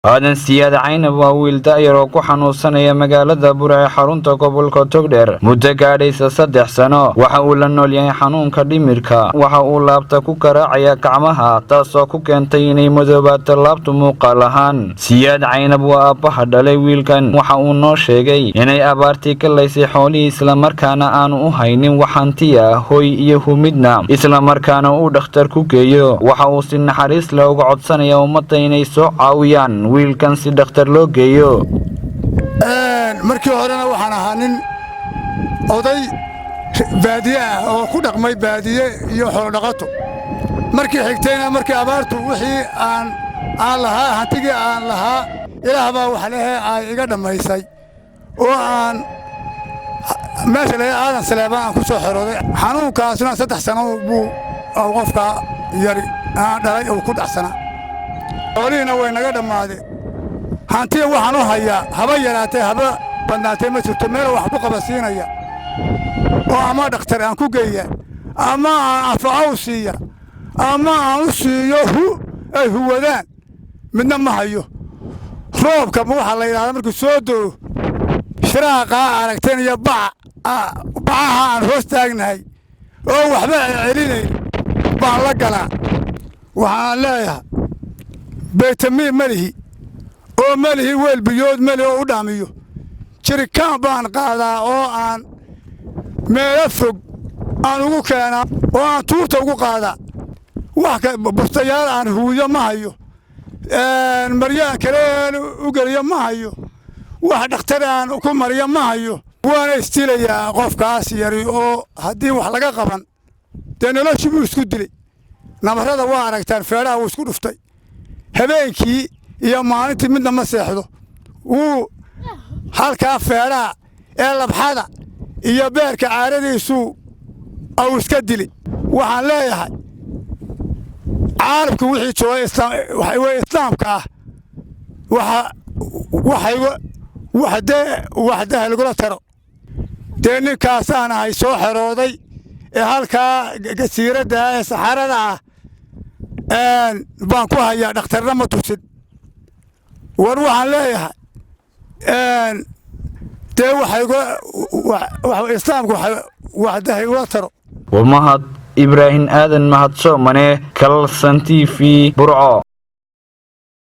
aadan siyaad caynab waa wiil da'yar oo ku xanuunsanaya magaalada Bure ee xarunta gobolka Togdheer muddo gaadhaysa 3 sano waxa uu la nool yahay xanuunka dhimirka waxa uu laabta ku karaacaya gacmaha taasoo ku keentay inay madoobato laabtu muuqaal ahaan siyaad caynab waa aabbaha dhalay wiilkan waxa uu noo sheegay inay abaartii ka laysay xoolihii isla markaana aanu u haynin waxantiya hooy iyo humidna isla markaana uu dhakhtar ku geeyo waxa uu si naxariis leh uga codsanaya ummadda inay soo caawiyaan wiilkan si dhakhtar loo geeyo markii horena waxaan ahaa nin oday baadiye ah oo ku dhaqmay baadiye iyo xoolo dhaqato markii xigtayna markii abaartu wixii aan lahaa hantigii aan lahaa ilaah baa wax leh ay iga dhamaysay oo aan meesha la aadan Saleebaan aan ku soo xirooday xanuunkaasna 3 sano buu qofka yari aan dhalay oo ku dhacsana xoolihiina way naga dhamaadeen hantiya waxaan u hayaa haba yaraatay haba badnaatay ma jirto meel wax ku qabasiinaya oo ama dhakhtar aan ku geeya ama aan afaaw siiya ama aan u siiyo ay huwadaan midna ma hayo roobka waxa la yiraahdo markuu soo doo shiraaqa aragteen iyo bacaha aan hoos taagnahay oo waxba celinay baan la galaa waxaan leeyahay beetami malihi oo malihi weel biyood mali oo u dhaamiyo jirikaan baan qaadaa oo aan meel fog aan ugu keenaa oo aan tuurta ugu qaadaa wax ka bustayaal aan huuyo ma hayo maryaan kale u galiyo ma hayo wax dhakhtar aan ku mariyo ma hayo waana istilayaa qofkaas yari oo haddii wax laga qaban dee noloshii buu isku dilay nabarada waa aragtaan feeraha wuu isku dhuftay habeenkii iyo maalintii midna ma seexdo uu halka feeraha ee labxada iyo beerka caaradiisu aw iska dilay waxaan leeyahay caalamku wixii joogay islaamka ah waxda lagula taro dee ninkaasaan ahay soo xerooday ee halkaa gasiiradda ee saxarada ah baan ku hayaa dhakhtarna ma tusin war waxaan leeyahay dee islaamku waxda igula taro ومهد إبراهيم آدن مهد صومني كالسن TV برعو